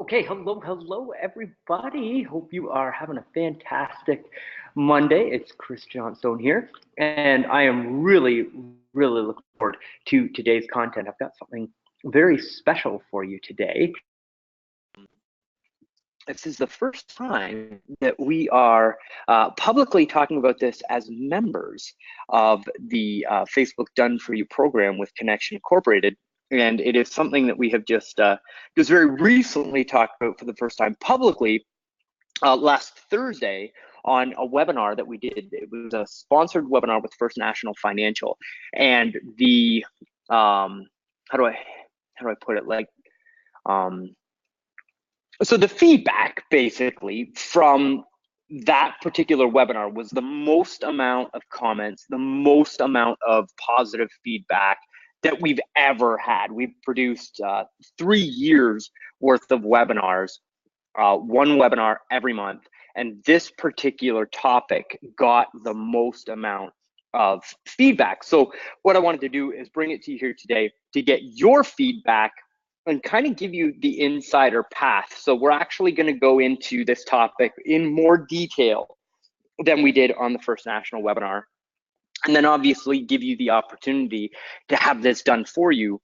Okay, hello, everybody. Hope you are having a fantastic Monday. It's Chris Johnstone here, and I am really looking forward to today's content. I've got something very special for you today. This is the first time that we are publicly talking about this as members of the Facebook Done For You program with Connection Incorporated. And it is something that we have just very recently talked about for the first time publicly last Thursday on a webinar that we did. It was a sponsored webinar with First National Financial, and the how do I put it, like so the feedback basically from that particular webinar was the most amount of comments, the most amount of positive feedback that we've ever had. We've produced 3 years worth of webinars, one webinar every month. And this particular topic got the most amount of feedback. So what I wanted to do is bring it to you here today to get your feedback and kind of give you the insider path. So we're actually going to go into this topic in more detail than we did on the First National webinar, and then obviously give you the opportunity to have this done for you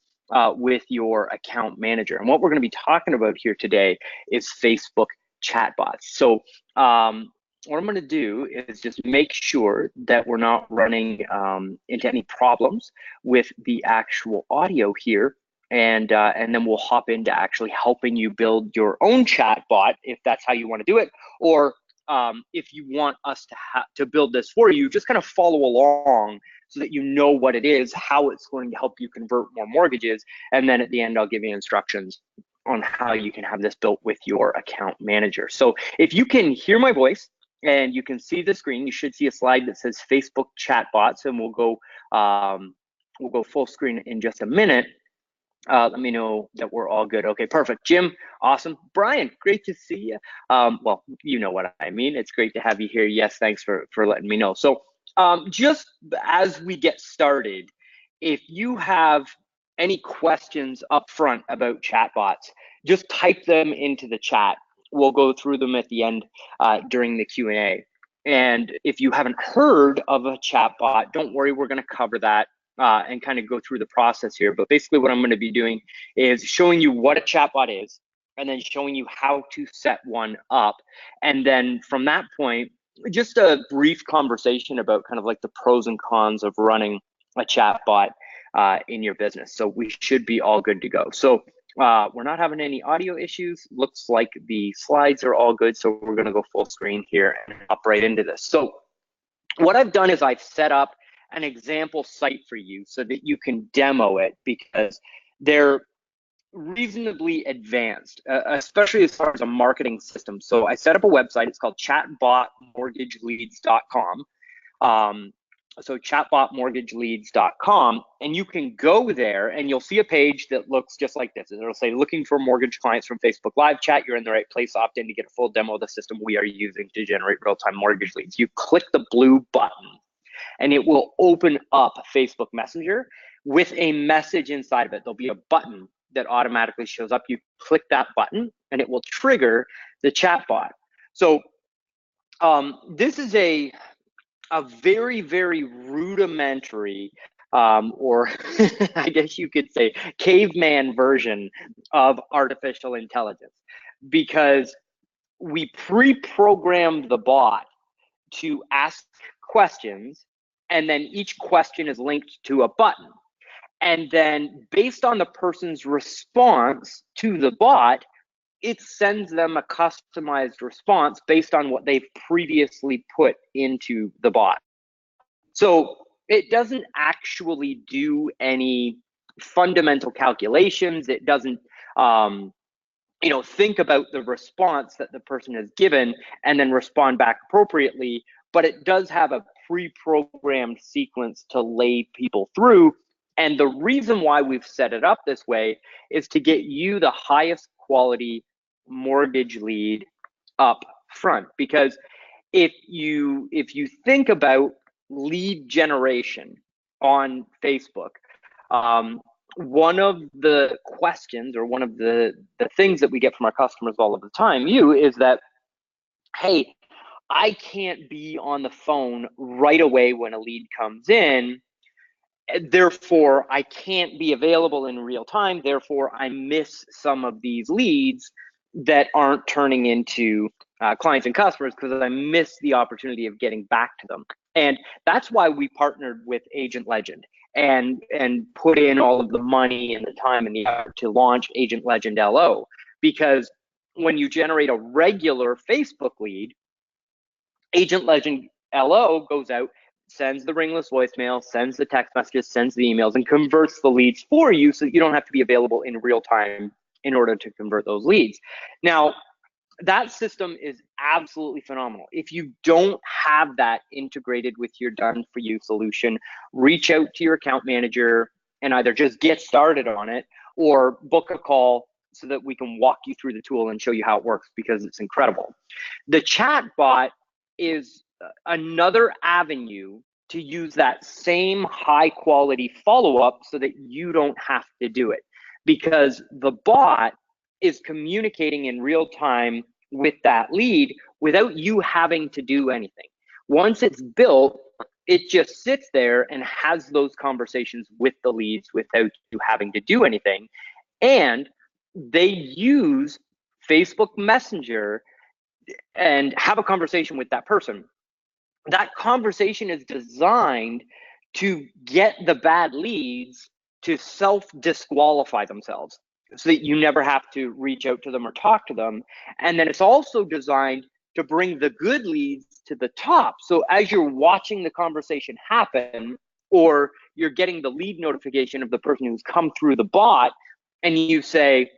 with your account manager. And what we're going to be talking about here today is Facebook chatbots. So what I'm going to do is just make sure that we're not running into any problems with the actual audio here. And then we'll hop into actually helping you build your own chatbot if that's how you want to do it, or if you want us to build this for you, just kind of follow along so that you know what it is, how it's going to help you convert more mortgages, and then at the end I'll give you instructions on how you can have this built with your account manager. So if you can hear my voice and you can see the screen, you should see a slide that says Facebook chatbots, and we'll go full screen in just a minute. Let me know that we're all good. Okay, perfect. Jim, awesome. Brian, great to see you. Well, you know what I mean. It's great to have you here. Yes, thanks for letting me know. So just as we get started, if you have any questions up front about chatbots, just type them into the chat. We'll go through them at the end during the Q&A. And if you haven't heard of a chatbot, don't worry, we're going to cover that and kind of go through the process here. But basically what I'm going to be doing is showing you what a chatbot is, and then showing you how to set one up. And then from that point, just a brief conversation about kind of like the pros and cons of running a chatbot in your business. So we should be all good to go. So we're not having any audio issues. Looks like the slides are all good. So we're going to go full screen here and hop right into this. So what I've done is I've set up an example site for you so that you can demo it, because they're reasonably advanced, especially as far as a marketing system. So I set up a website. It's called chatbotmortgageleads.com. So chatbotmortgageleads.com, and you can go there and you'll see a page that looks just like this. It'll say, looking for mortgage clients from Facebook live chat. You're in the right place. Opt in to get a full demo of the system we are using to generate real-time mortgage leads. You click the blue button and it will open up Facebook Messenger with a message inside of it. There'll be a button that automatically shows up. You click that button and it will trigger the chatbot. So this is a very rudimentary or I guess you could say caveman version of artificial intelligence, because we pre-programmed the bot to ask questions, and then each question is linked to a button. And then based on the person's response to the bot, it sends them a customized response based on what they've previously put into the bot. So it doesn't actually do any fundamental calculations. It doesn't think about the response that the person has given and then respond back appropriately, but it does have a pre-programmed sequence to lay people through. And the reason why we've set it up this way is to get you the highest quality mortgage lead up front. Because if you think about lead generation on Facebook, one of the questions, or one of the things that we get from our customers all of the time, is that, hey, I can't be on the phone right away when a lead comes in. Therefore, I can't be available in real time. Therefore, I miss some of these leads that aren't turning into clients and customers because I miss the opportunity of getting back to them. And that's why we partnered with Agent Legend and put in all of the money and the time and the effort to launch Agent Legend LO. Because when you generate a regular Facebook lead, Agent Legend LO goes out, sends the ringless voicemail, sends the text messages, sends the emails, and converts the leads for you so that you don't have to be available in real time in order to convert those leads. Now, that system is absolutely phenomenal. If you don't have that integrated with your done for you solution, reach out to your account manager and either just get started on it or book a call so that we can walk you through the tool and show you how it works, because it's incredible. The chat bot is another avenue to use that same high quality follow-up so that you don't have to do it, because the bot is communicating in real time with that lead without you having to do anything. Once it's built, it just sits there and has those conversations with the leads without you having to do anything. And they use Facebook Messenger and have a conversation with that person. That conversation is designed to get the bad leads to self-disqualify themselves so that you never have to reach out to them or talk to them. And then it's also designed to bring the good leads to the top. So as you're watching the conversation happen, or you're getting the lead notification of the person who's come through the bot, and you say,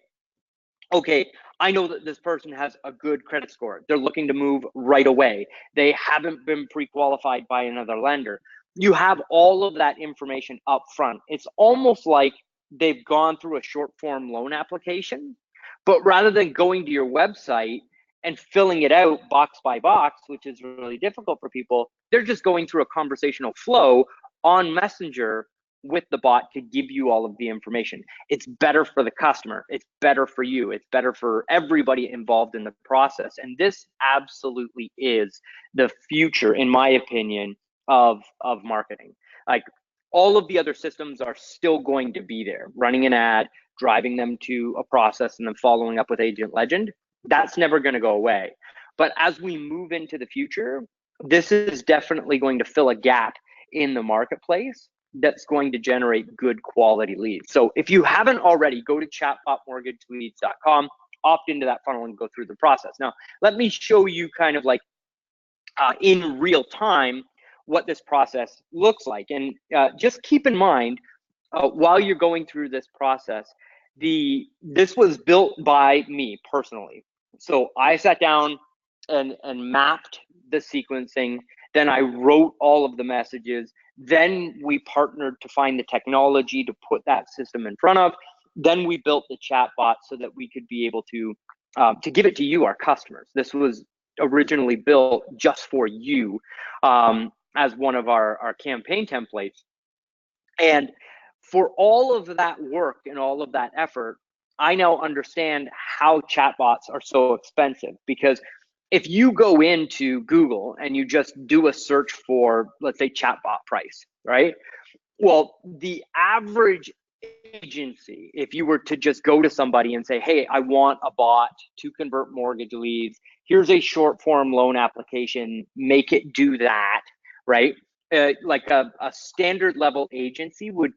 okay, I know that this person has a good credit score. They're looking to move right away. They haven't been pre-qualified by another lender. You have all of that information up front. It's almost like they've gone through a short form loan application, but rather than going to your website and filling it out box by box, which is really difficult for people, they're just going through a conversational flow on Messenger with the bot to give you all of the information. It's better for the customer. It's better for you. It's better for everybody involved in the process. And this absolutely is the future, in my opinion, of marketing. Like, all of the other systems are still going to be there, running an ad, driving them to a process, and then following up with Agent Legend. That's never going to go away. But as we move into the future, this is definitely going to fill a gap in the marketplace that's going to generate good quality leads. So if you haven't already, go to chatbotmortgageleads.com, opt into that funnel and go through the process. Now, let me show you kind of like in real time what this process looks like. And just keep in mind, while you're going through this process, this was built by me personally. So I sat down and mapped the sequencing. Then I wrote all of the messages. Then we partnered to find the technology to put that system in front of. Then we built the chat bot so that we could be able to give it to you, our customers. This was originally built just for you as one of our campaign templates. And for all of that work and all of that effort, I now understand how chatbots are so expensive, because if you go into Google and you just do a search for, let's say, chatbot price, right? Well, the average agency, if you were to just go to somebody and say, hey, I want a bot to convert mortgage leads, here's a short form loan application, make it do that, right? Like a standard level agency would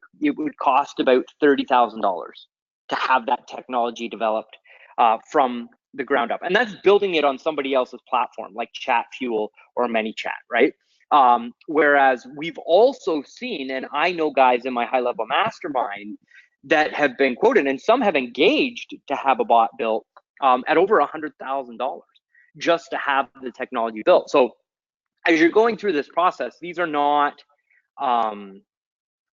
cost about $30,000 to have that technology developed from the ground up, and that's building it on somebody else's platform like ChatFuel or ManyChat, right? Whereas we've also seen, and I know guys in my high level mastermind that have been quoted, and some have engaged to have a bot built at over $100,000 just to have the technology built. So as you're going through this process, these are not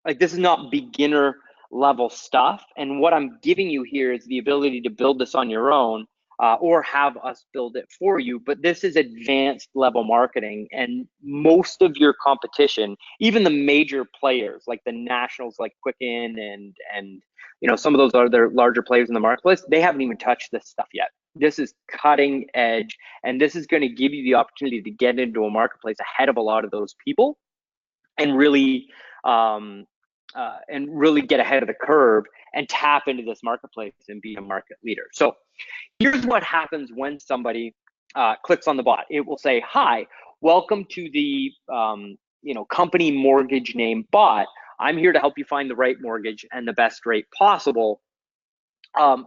this is not beginner level stuff. And what I'm giving you here is the ability to build this on your own or have us build it for you. But this is advanced level marketing, and most of your competition, even the major players like the nationals like Quicken and some of those other larger players in the marketplace, they haven't even touched this stuff yet. This is cutting edge, and this is going to give you the opportunity to get into a marketplace ahead of a lot of those people and really get ahead of the curve and tap into this marketplace and be a market leader. So here's what happens when somebody clicks on the bot. It will say, "Hi, welcome to the company mortgage name bot. I'm here to help you find the right mortgage and the best rate possible.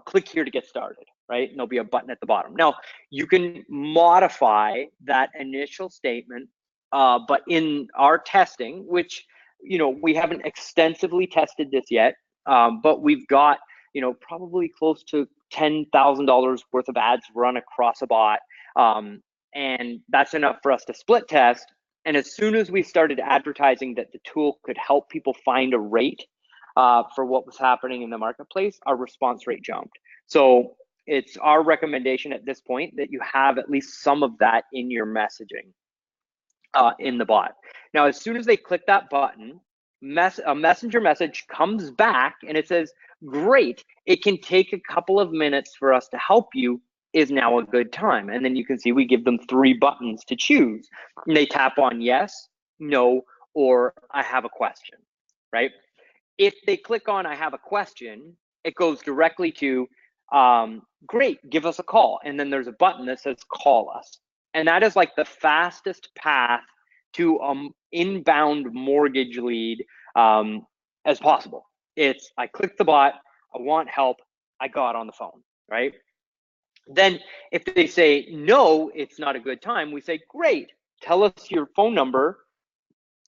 Click here to get started." Right? And there'll be a button at the bottom. Now, you can modify that initial statement, but in our testing, which we haven't extensively tested this yet, but we've got probably close to $10,000 worth of ads run across a bot, and that's enough for us to split test. And as soon as we started advertising that the tool could help people find a rate for what was happening in the marketplace, our response rate jumped. So it's our recommendation at this point that you have at least some of that in your messaging in the bot. Now, as soon as they click that button, a messenger message comes back and it says, "Great, it can take a couple of minutes for us to help you. Is now a good time?" And then you can see we give them 3 buttons to choose. And they tap on yes, no, or I have a question, right? If they click on I have a question, it goes directly to great, give us a call. And then there's a button that says call us. And that is like the fastest path to inbound mortgage lead as possible. It's I click the bot, I want help, I got on the phone, right? Then if they say no, it's not a good time, we say great, tell us your phone number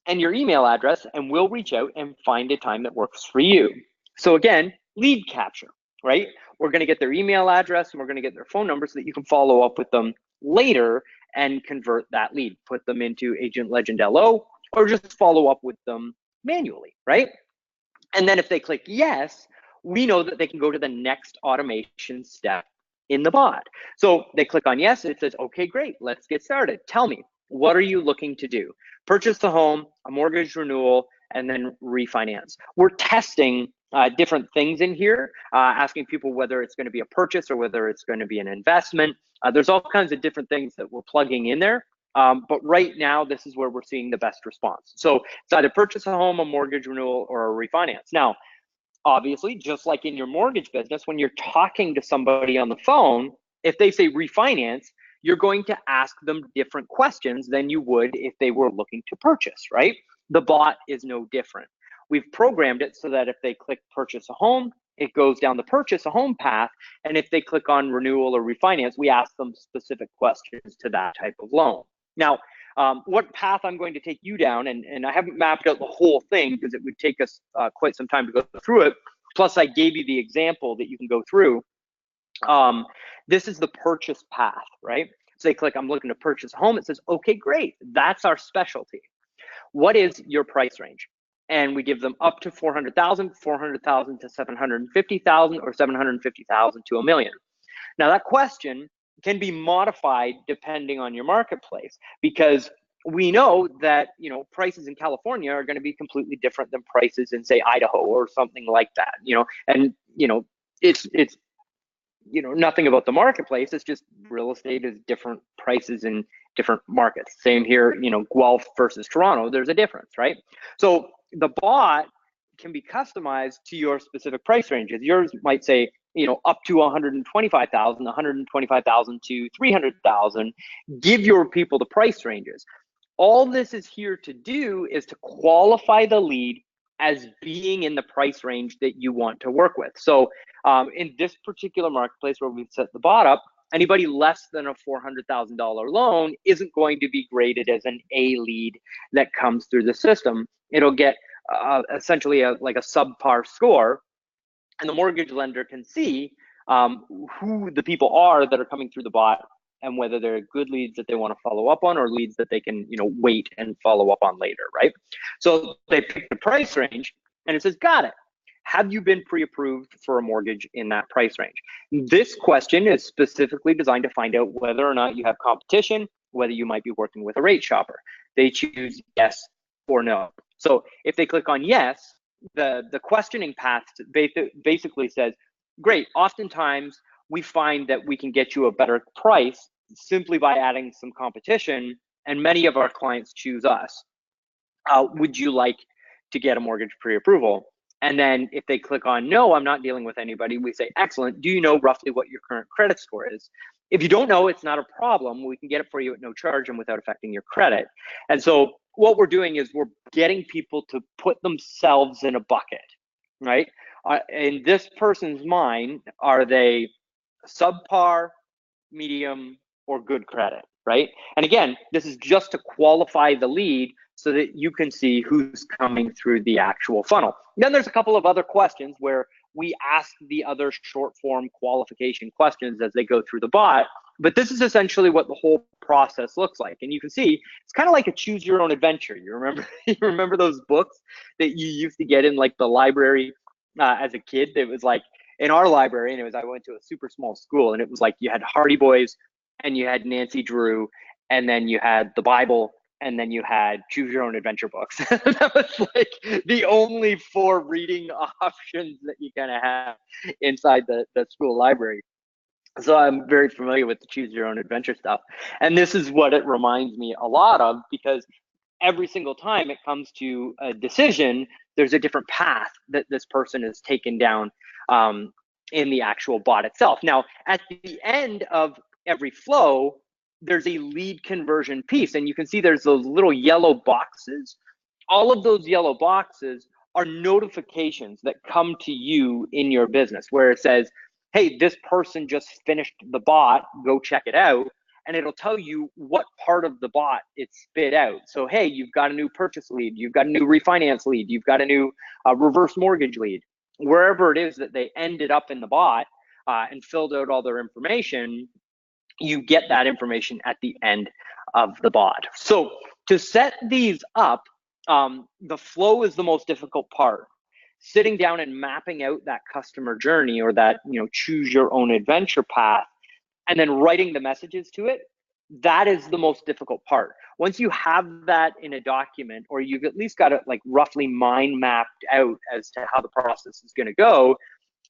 and your email address, and we'll reach out and find a time that works for you. So again, lead capture, right? We're going to get their email address and we're going to get their phone number so that you can follow up with them later and convert that lead, put them into Agent Legend LO, or just follow up with them manually, right? And then if they click yes, we know that they can go to the next automation step in the bot. So they click on yes, it says, okay, great, let's get started. Tell me, what are you looking to do? Purchase the home, a mortgage renewal, and then refinance. We're testing different things in here, asking people whether it's going to be a purchase or whether it's going to be an investment. There's all kinds of different things that we're plugging in there. But right now, this is where we're seeing the best response. So it's either purchase a home, a mortgage renewal, or a refinance. Now, obviously, just like in your mortgage business, when you're talking to somebody on the phone, if they say refinance, you're going to ask them different questions than you would if they were looking to purchase, right? The bot is no different. We've programmed it so that if they click purchase a home, it goes down the purchase a home path. And if they click on renewal or refinance, we ask them specific questions to that type of loan. Now, what path I'm going to take you down, and I haven't mapped out the whole thing because it would take us quite some time to go through it. Plus, I gave you the example that you can go through. This is the purchase path, right? So they click, I'm looking to purchase a home. It says, okay, great. That's our specialty. What is your price range? And we give them up to 400,000, 400,000 to 750,000, or 750,000 to $1 million. Now that question can be modified depending on your marketplace, because we know that prices in California are going to be completely different than prices in, say, Idaho or something like that. And it's nothing about the marketplace. It's just real estate is different prices in different markets. Same here, Guelph versus Toronto, there's a difference, right? So the bot can be customized to your specific price ranges. Yours might say, up to 125,000, 125,000 to 300,000. Give your people the price ranges. All this is here to do is to qualify the lead as being in the price range that you want to work with. So in this particular marketplace where we've set the bot up, anybody less than a $400,000 loan isn't going to be graded as an A lead that comes through the system. It'll get essentially like a subpar score, and the mortgage lender can see who the people are that are coming through the bot and whether they're good leads that they want to follow up on or leads that they can wait and follow up on later, right? So they pick the price range and it says, got it. have you been pre-approved for a mortgage in that price range? This question is specifically designed to find out whether or not you have competition, whether you might be working with a rate shopper. They choose yes or no. So if they click on yes, the questioning path basically says, great, oftentimes we find that we can get you a better price simply by adding some competition, and many of our clients choose us. Would you like to get a mortgage pre-approval? And then if they click on no, I'm not dealing with anybody, we say, excellent, do you know roughly what your current credit score is? If you don't know, it's not a problem. We can get it for you at no charge and without affecting your credit. And so what we're doing is we're getting people to put themselves in a bucket, right? In this person's mind, are they subpar, medium, or good credit, right? And again, this is just to qualify the lead so that you can see who's coming through the actual funnel. Then there's a couple of other questions where we ask the other short form qualification questions as they go through the bot, but this is essentially what the whole process looks like. And you can see it's kind of like a choose your own adventure. You remember, you remember those books that you used to get in like the library as a kid? It was like in our library, and it was, I went to a super small school, and it was like you had Hardy Boys and you had Nancy Drew, and then you had the Bible, and then you had choose your own adventure books. That was like the only 4 reading options that you kind of have inside the school library. So I'm very familiar with the choose your own adventure stuff. And this is what it reminds me a lot of, because every single time it comes to a decision, there's a different path that this person has taken down in the actual bot itself. Now, at the end of every flow, there's a lead conversion piece, and you can see there's those little yellow boxes. All of those yellow boxes are notifications that come to you in your business where it says, hey, this person just finished the bot, go check it out. And it'll tell you what part of the bot it spit out. So, hey, you've got a new purchase lead, you've got a new refinance lead, you've got a new reverse mortgage lead. Wherever it is that they ended up in the bot and filled out all their information, you get that information at the end of the bot. So to set these up, the flow is the most difficult part. Sitting down and mapping out that customer journey, or that, you know, choose your own adventure path, and then writing the messages to it, that is the most difficult part. Once you have that in a document, or you've at least got it like roughly mind mapped out as to how the process is going to go,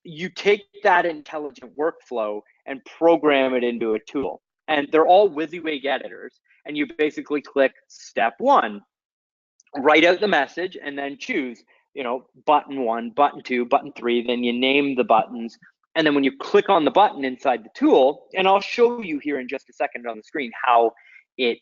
you take that intelligent workflow and program it into a tool. And they're all WYSIWYG editors. And you basically click step 1, write out the message, and then choose, you know, button 1, button 2, button 3, then you name the buttons. And then when you click on the button inside the tool, and I'll show you here in just a second on the screen how it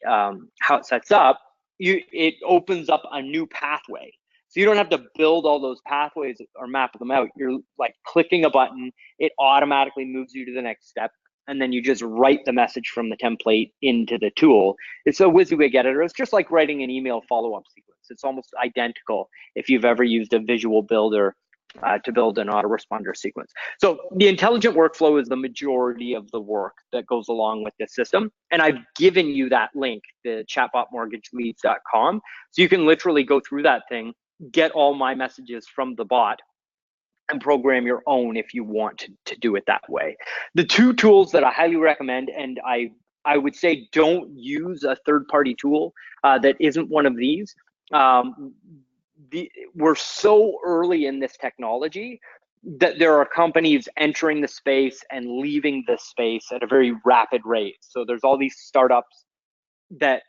sets up, it opens up a new pathway. So you don't have to build all those pathways or map them out. You're like clicking a button, it automatically moves you to the next step, and then you just write the message from the template into the tool. It's a WYSIWYG editor. It's just like writing an email follow-up sequence. It's almost identical if you've ever used a visual builder to build an autoresponder sequence. So the intelligent workflow is the majority of the work that goes along with this system. And I've given you that link, the chatbotmortgageleads.com. So you can literally go through that thing, get all my messages from the bot, and program your own if you want to do it that way. The 2 tools that I highly recommend, and I would say don't use a third-party tool that isn't one of these. We're so early in this technology that there are companies entering the space and leaving the space at a very rapid rate. So there's all these startups that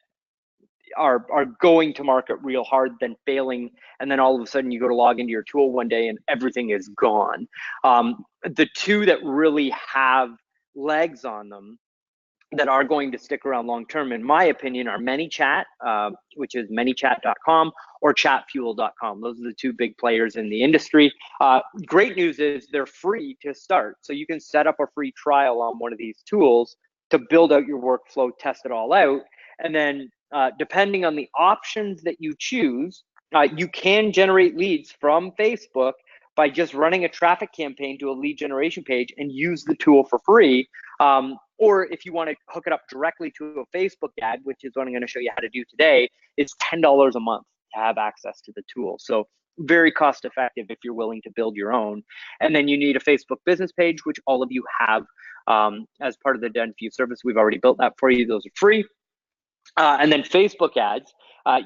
are going to market real hard, then failing, and then all of a sudden you go to log into your tool one day and everything is gone. The 2 that really have legs on them that are going to stick around long term, in my opinion, are ManyChat, which is manychat.com, or chatfuel.com. Those are the 2 big players in the industry. Great news is they're free to start. So you can set up a free trial on one of these tools to build out your workflow, test it all out. And then depending on the options that you choose, you can generate leads from Facebook by just running a traffic campaign to a lead generation page and use the tool for free. Or if you want to hook it up directly to a Facebook ad, which is what I'm going to show you how to do today, it's $10 a month to have access to the tool. So very cost effective if you're willing to build your own. And then you need a Facebook business page, which all of you have as part of the Done For You service. We've already built that for you. Those are free. And then Facebook ads,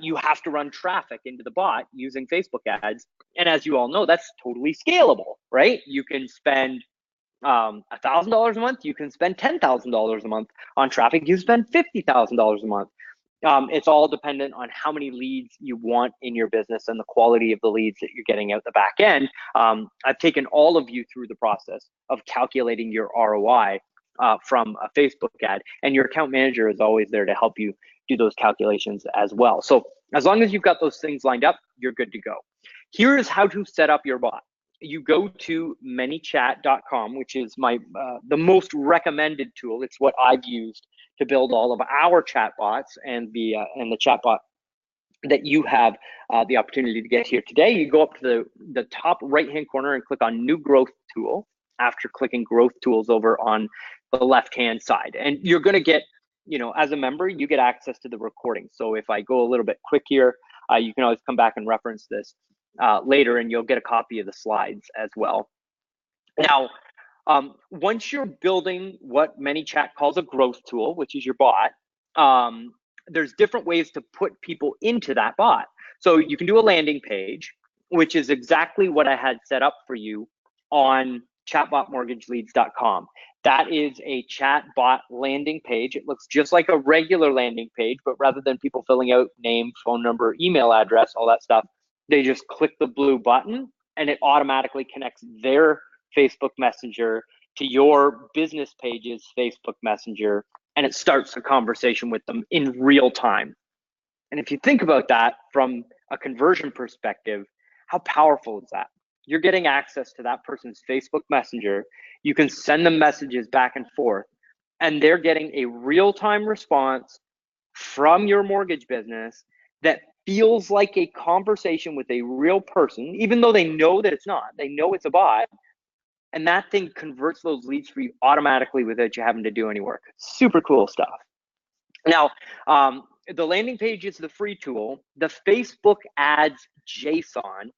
you have to run traffic into the bot using Facebook ads. And as you all know, that's totally scalable, right? You can spend $1,000 a month. You can spend $10,000 a month on traffic. You spend $50,000 a month. It's all dependent on how many leads you want in your business and the quality of the leads that you're getting out the back end. I've taken all of you through the process of calculating your ROI from a Facebook ad, and your account manager is always there to help you do those calculations as well. So as long as you've got those things lined up, you're good to go. Here is how to set up your bot. You go to manychat.com, which is my the most recommended tool. It's what I've used to build all of our chatbots and the chatbot that you have the opportunity to get here today. You go up to the top right-hand corner and click on New Growth Tool after clicking Growth Tools over on the left-hand side. And you're going to get, you know, as a member, you get access to the recording. So if I go a little bit quick here, you can always come back and reference this later, and you'll get a copy of the slides as well. Now, once you're building what ManyChat calls a growth tool, which is your bot, there's different ways to put people into that bot. So you can do a landing page, which is exactly what I had set up for you on chatbotmortgageleads.com. That is a chatbot landing page. It looks just like a regular landing page, but rather than people filling out name, phone number, email address, all that stuff, they just click the blue button and it automatically connects their Facebook Messenger to your business page's Facebook Messenger, and it starts a conversation with them in real time. And if you think about that from a conversion perspective, how powerful is that? You're getting access to that person's Facebook Messenger. You can send them messages back and forth, and they're getting a real-time response from your mortgage business that feels like a conversation with a real person, even though they know that it's not. They know it's a bot, and that thing converts those leads for you automatically without you having to do any work. Super cool stuff. Now, the landing page is the free tool. The Facebook ads JSON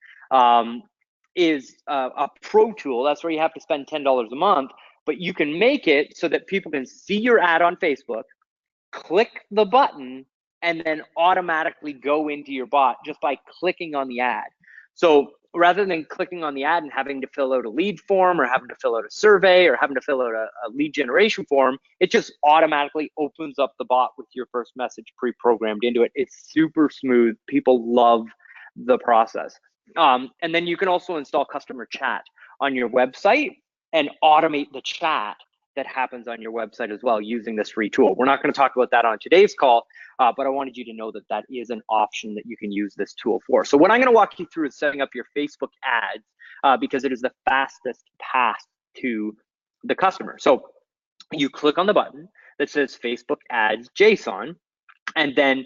is a pro tool. That's where you have to spend $10 a month, but you can make it so that people can see your ad on Facebook, click the button, and then automatically go into your bot just by clicking on the ad. So rather than clicking on the ad and having to fill out a lead form or having to fill out a survey or having to fill out a lead generation form, it just automatically opens up the bot with your first message pre-programmed into it. It's super smooth. People love the process. And then you can also install customer chat on your website and automate the chat that happens on your website as well using this free tool. We're not going to talk about that on today's call, but I wanted you to know that that is an option that you can use this tool for. So what I'm going to walk you through is setting up your Facebook ads because it is the fastest path to the customer. So you click on the button that says Facebook ads JSON, and then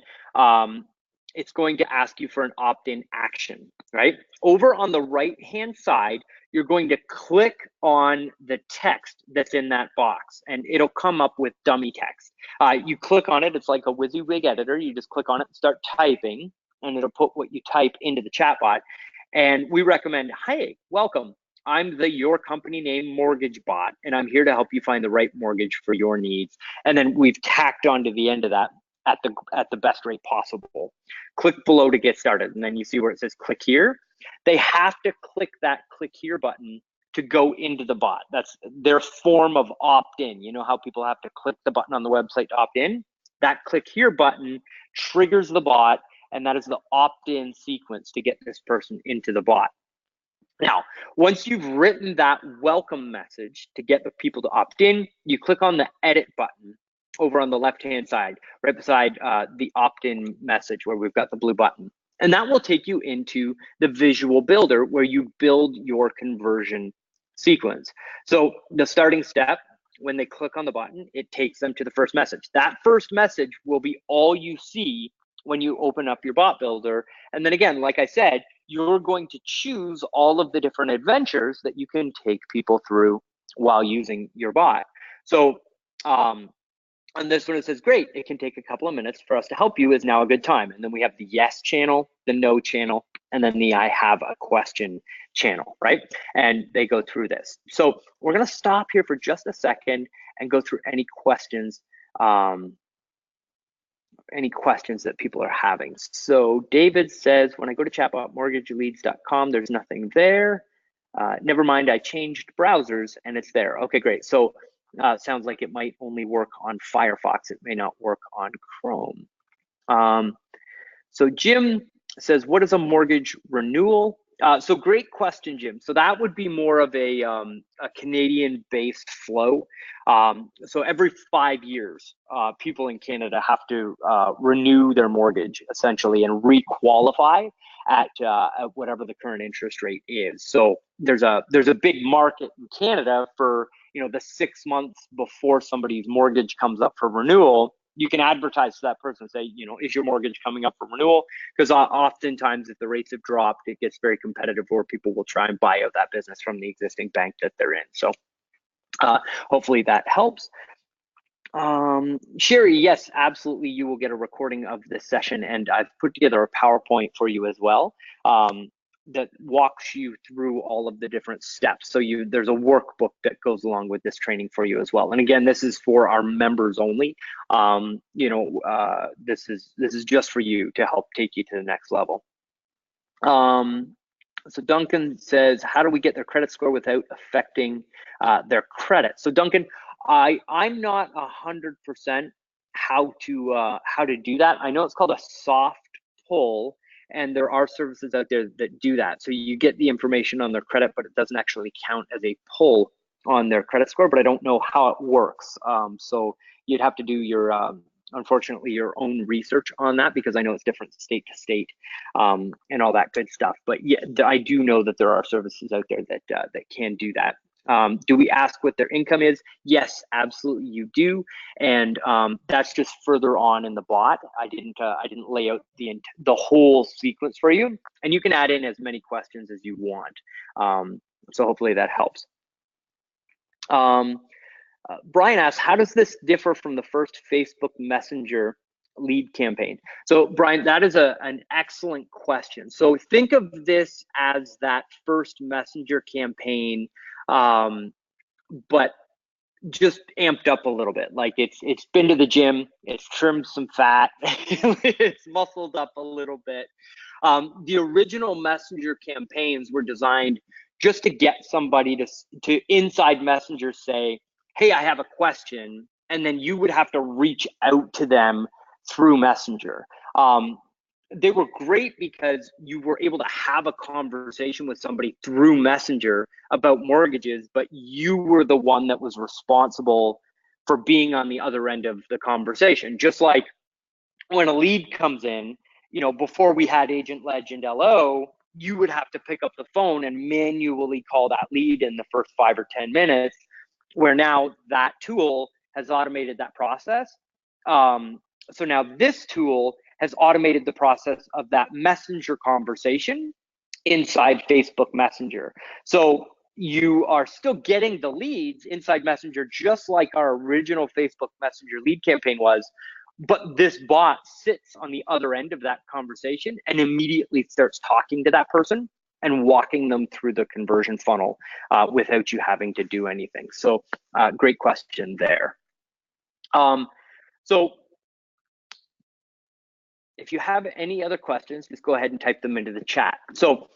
it's going to ask you for an opt-in action, right? Over on the right-hand side, you're going to click on the text that's in that box, and it'll come up with dummy text. You click on it, it's like a WYSIWYG editor. You just click on it and start typing, and it'll put what you type into the chatbot. And we recommend, hey, welcome. I'm the Your Company Name Mortgage Bot, and I'm here to help you find the right mortgage for your needs. And then we've tacked on to the end of that at the best rate possible. Click below to get started, and then you see where it says click here. They have to click that click here button to go into the bot. That's their form of opt-in. You know how people have to click the button on the website to opt in? That click here button triggers the bot, and that is the opt-in sequence to get this person into the bot. Now, once you've written that welcome message to get the people to opt in, you click on the edit button over on the left-hand side, right beside the opt-in message where we've got the blue button. And that will take you into the visual builder where you build your conversion sequence. So the starting step, when they click on the button, it takes them to the first message. That first message will be all you see when you open up your bot builder. And then again, like I said, you're going to choose all of the different adventures that you can take people through while using your bot. So On this one, it says, great, it can take a couple of minutes for us to help you. Is now a good time? And then we have the yes channel, the no channel, and then the I have a question channel, right? And they go through this. So we're going to stop here for just a second and go through any questions that people are having. So David says, when I go to chatbotmortgageleads.com, there's nothing there. Never mind, I changed browsers and it's there. Okay, great. So sounds like it might only work on Firefox. It may not work on Chrome. So Jim says, what is a mortgage renewal? So great question, Jim. So that would be more of a Canadian-based flow. So every 5 years, people in Canada have to renew their mortgage essentially and re-qualify at whatever the current interest rate is. So there's a big market in Canada for, you know, the 6 months before somebody's mortgage comes up for renewal. You can advertise to that person and say, you know, is your mortgage coming up for renewal? Because oftentimes if the rates have dropped, it gets very competitive where people will try and buy out that business from the existing bank that they're in. So hopefully that helps. Sherry, yes, absolutely. You will get a recording of this session, and I've put together a PowerPoint for you as well that walks you through all of the different steps. So there's a workbook that goes along with this training for you as well. And again, this is for our members only. This is just for you to help take you to the next level. So Duncan says, how do we get their credit score without affecting their credit? So Duncan, I'm not 100% how to do that. I know it's called a soft pull, and there are services out there that do that. So you get the information on their credit, but it doesn't actually count as a pull on their credit score. But I don't know how it works. So you'd have to do your unfortunately your own research on that, because I know it's different state to state and all that good stuff. But yeah, I do know that there are services out there that can do that. Do we ask what their income is? Yes, absolutely, you do, and that's just further on in the bot. I didn't lay out the whole sequence for you, and you can add in as many questions as you want. So hopefully that helps. Brian asks, how does this differ from the first Facebook Messenger lead campaign? So Brian, that is an excellent question. So think of this as that first Messenger campaign, but just amped up a little bit. Like it's been to the gym, it's trimmed some fat, it's muscled up a little bit. The original Messenger campaigns were designed just to get somebody to inside Messenger say, hey, I have a question, and then you would have to reach out to them through Messenger. They were great because you were able to have a conversation with somebody through Messenger about mortgages, but you were the one that was responsible for being on the other end of the conversation. Just like when a lead comes in, you know, before we had Agent Legend LO, you would have to pick up the phone and manually call that lead in the first 5 or 10 minutes, where now that tool has automated that process. So now this tool has automated the process of that Messenger conversation inside Facebook Messenger. So you are still getting the leads inside Messenger, just like our original Facebook Messenger lead campaign was, but this bot sits on the other end of that conversation and immediately starts talking to that person and walking them through the conversion funnel without you having to do anything. So great question there. So if you have any other questions, just go ahead and type them into the chat. So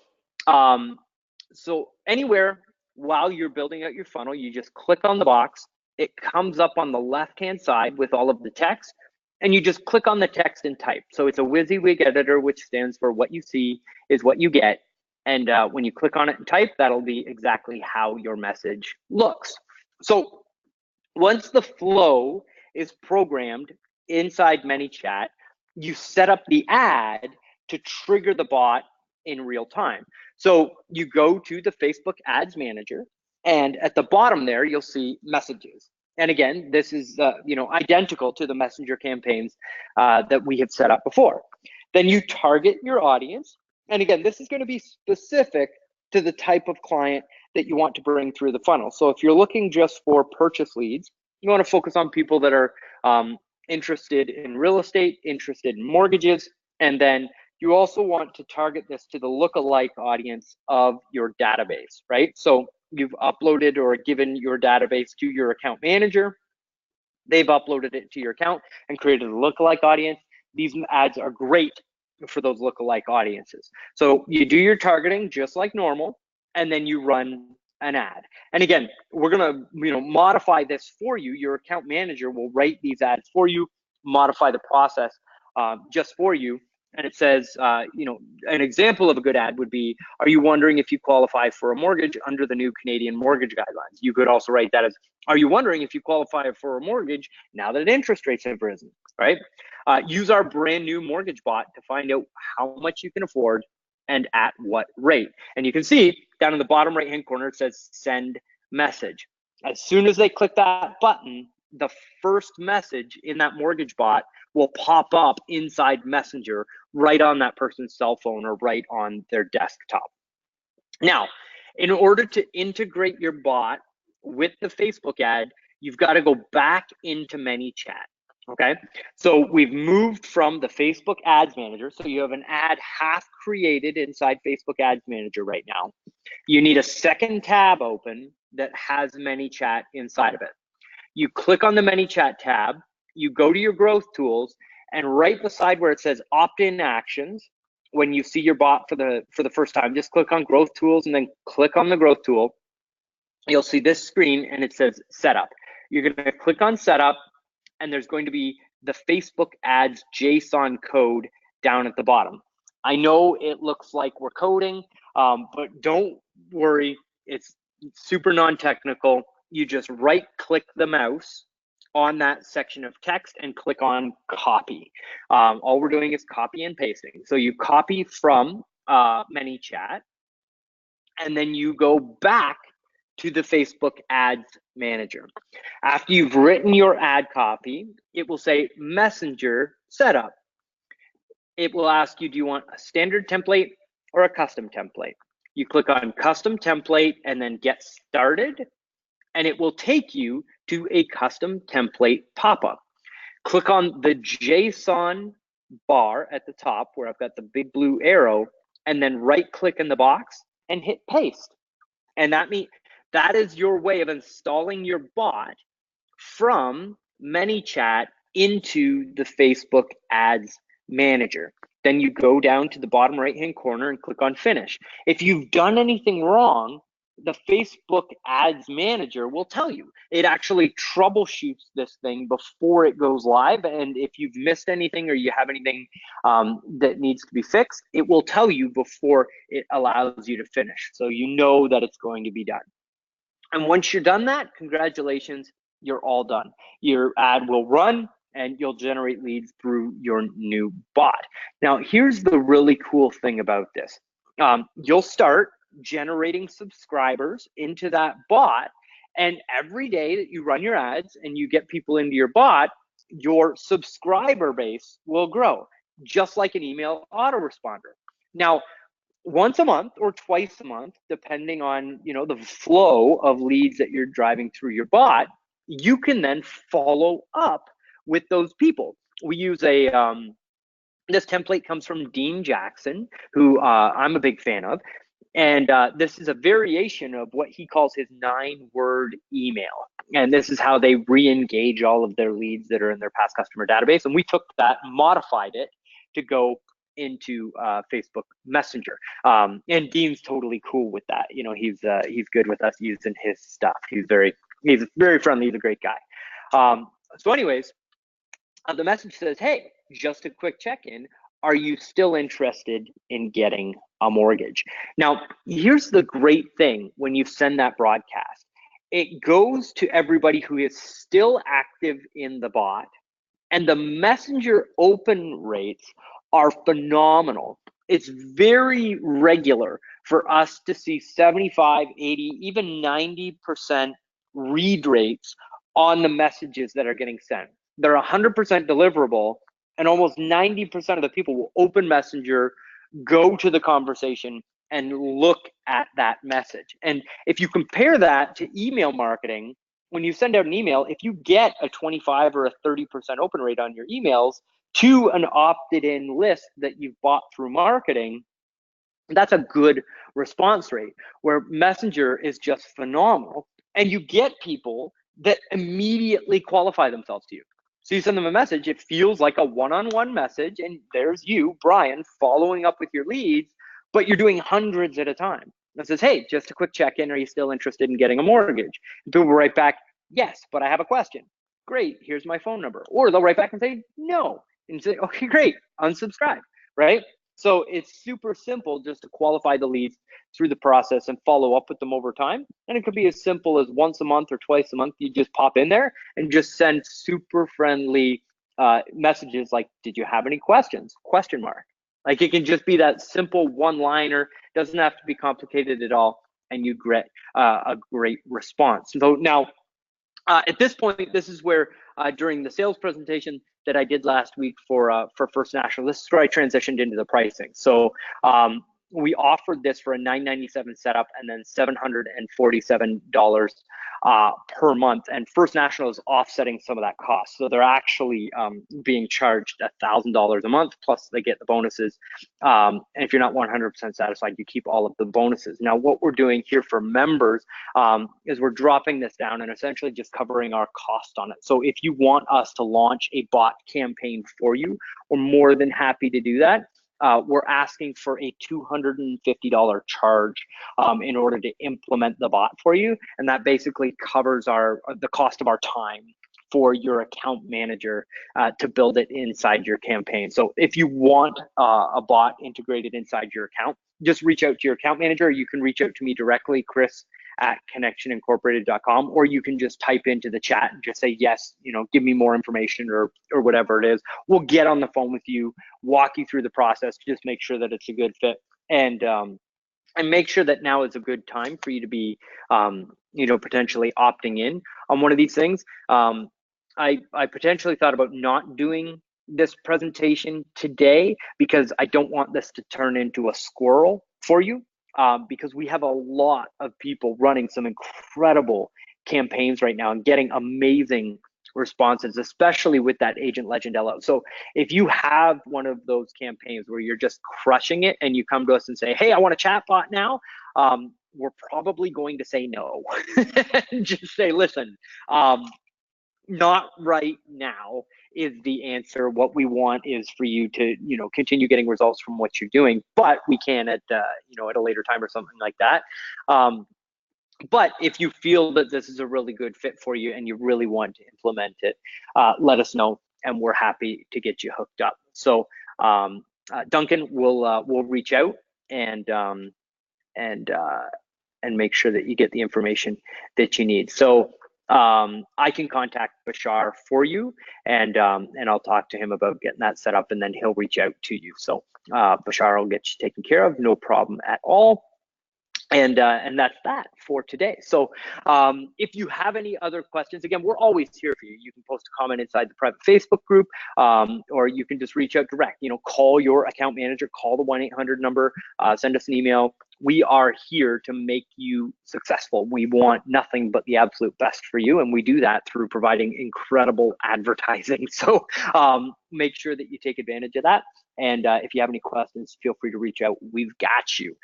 anywhere while you're building out your funnel, you just click on the box. It comes up on the left-hand side with all of the text, and you just click on the text and type. So it's a WYSIWYG editor, which stands for what you see is what you get. And when you click on it and type, that'll be exactly how your message looks. So once the flow is programmed inside ManyChat, you set up the ad to trigger the bot in real time. So you go to the Facebook Ads Manager, and at the bottom there, you'll see messages. And again, this is identical to the Messenger campaigns that we had set up before. Then you target your audience. And again, this is going to be specific to the type of client that you want to bring through the funnel. So if you're looking just for purchase leads, you want to focus on people that are interested in real estate, interested in mortgages, and then you also want to target this to the lookalike audience of your database, right? So you've uploaded or given your database to your account manager. They've uploaded it to your account and created a lookalike audience. These ads are great for those lookalike audiences. So you do your targeting just like normal, and then you run an ad. And again, we're gonna modify this for you. Your account manager will write these ads for you, modify the process just for you. And it says, an example of a good ad would be, are you wondering if you qualify for a mortgage under the new Canadian mortgage guidelines? You could also write that as, are you wondering if you qualify for a mortgage now that interest rates have risen, right? Use our brand new mortgage bot to find out how much you can afford and at what rate. And you can see down in the bottom right-hand corner, it says send message. As soon as they click that button, the first message in that mortgage bot will pop up inside Messenger right on that person's cell phone or right on their desktop. Now, in order to integrate your bot with the Facebook ad, you've got to go back into ManyChat. Okay, so we've moved from the Facebook Ads Manager. So you have an ad half created inside Facebook Ads Manager right now. You need a second tab open that has ManyChat inside of it. You click on the ManyChat tab, you go to your growth tools, and right beside where it says opt-in actions, when you see your bot for the first time, just click on growth tools and then click on the growth tool. You'll see this screen and it says setup. You're going to click on setup, and there's going to be the Facebook ads JSON code down at the bottom. I know it looks like we're coding, but don't worry, it's super non-technical. You just right click the mouse on that section of text and click on copy. All we're doing is copy and pasting. So you copy from ManyChat, and then you go back to the Facebook Ads Manager. After you've written your ad copy, it will say Messenger Setup. It will ask you, do you want a standard template or a custom template? You click on Custom Template and then Get Started, and it will take you to a custom template pop-up. Click on the JSON bar at the top where I've got the big blue arrow, and then right-click in the box and hit Paste. And that is your way of installing your bot from ManyChat into the Facebook Ads Manager. Then you go down to the bottom right-hand corner and click on Finish. If you've done anything wrong, the Facebook Ads Manager will tell you. It actually troubleshoots this thing before it goes live, and if you've missed anything or you have anything that needs to be fixed, it will tell you before it allows you to finish, so you know that it's going to be done. And once you're done that, congratulations, you're all done. Your ad will run and you'll generate leads through your new bot. Now, here's the really cool thing about this. You'll start generating subscribers into that bot, and every day that you run your ads and you get people into your bot, your subscriber base will grow, just like an email autoresponder. Now, once a month or twice a month, depending on the flow of leads that you're driving through your bot, you can then follow up with those people. We use this template comes from Dean Jackson, who I'm a big fan of. And this is a variation of what he calls his 9-word email. And this is how they re-engage all of their leads that are in their past customer database. And we took that, modified it to go into Facebook Messenger. And Dean's totally cool with that. He's good with us using his stuff. He's very friendly. He's a great guy. So anyways, the message says, hey, just a quick check-in. Are you still interested in getting a mortgage? Now, here's the great thing when you send that broadcast. It goes to everybody who is still active in the bot, and the Messenger open rates are phenomenal. It's very regular for us to see 75, 80, even 90% read rates on the messages that are getting sent. They're 100% deliverable, and almost 90% of the people will open Messenger, go to the conversation, and look at that message. And if you compare that to email marketing, when you send out an email, if you get a 25 or a 30% open rate on your emails to an opted in list that you've bought through marketing, that's a good response rate. Where Messenger is just phenomenal, and you get people that immediately qualify themselves to you. So you send them a message, it feels like a one-on-one message, and there's you, Brian, following up with your leads, but you're doing hundreds at a time. That says, hey, just a quick check-in, are you still interested in getting a mortgage? And people will write back, yes, but I have a question. Great, here's my phone number. Or they'll write back and say, no. And say, okay, great, unsubscribe, right? So it's super simple just to qualify the leads through the process and follow up with them over time. And it could be as simple as once a month or twice a month. You just pop in there and just send super friendly messages like, did you have any questions? Question mark. Like, it can just be that simple one-liner. Doesn't have to be complicated at all. And you get a great response. So now, at this point, this is where during the sales presentation that I did last week for First National, this is where I transitioned into the pricing. So we offered this for a $997 setup and then $747 per month. And First National is offsetting some of that cost. So they're actually being charged $1,000 a month, plus they get the bonuses. And if you're not 100% satisfied, you keep all of the bonuses. Now, what we're doing here for members is we're dropping this down and essentially just covering our cost on it. So if you want us to launch a bot campaign for you, we're more than happy to do that. We're asking for a $250 charge in order to implement the bot for you, and that basically covers the cost of our time for your account manager to build it inside your campaign. So if you want a bot integrated inside your account, just reach out to your account manager. You can reach out to me directly, chris@connectionincorporated.com, or you can just type into the chat and just say, yes, give me more information or whatever it is. We'll get on the phone with you, walk you through the process, just make sure that it's a good fit, and make sure that now is a good time for you to be, potentially opting in on one of these things. I potentially thought about not doing this presentation today because I don't want this to turn into a squirrel for you. Because we have a lot of people running some incredible campaigns right now and getting amazing responses, especially with that Agent Legend LO. So if you have one of those campaigns where you're just crushing it and you come to us and say, hey, I want a chatbot now, we're probably going to say no. Just say, listen, not right now is the answer. What we want is for you to, continue getting results from what you're doing, but we can at a later time or something like that. But if you feel that this is a really good fit for you and you really want to implement it, let us know, and we're happy to get you hooked up. So Duncan will reach out and make sure that you get the information that you need. So I can contact Bashar for you, and I'll talk to him about getting that set up, and then he'll reach out to you. So Bashar will get you taken care of, no problem at all. And that's that for today. So if you have any other questions, again, we're always here for you. You can post a comment inside the private Facebook group, or you can just reach out direct. Call your account manager, call the 1-800 number, send us an email. We are here to make you successful. We want nothing but the absolute best for you, and we do that through providing incredible advertising. So make sure that you take advantage of that. And if you have any questions, feel free to reach out. We've got you.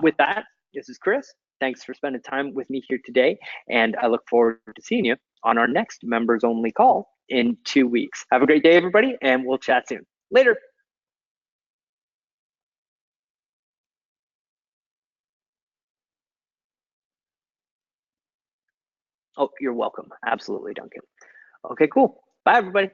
With that, this is Chris. Thanks for spending time with me here today, and I look forward to seeing you on our next members only call in 2 weeks. Have a great day, everybody, and we'll chat soon. Later. Oh, you're welcome. Absolutely, Duncan. Okay, cool. Bye, everybody.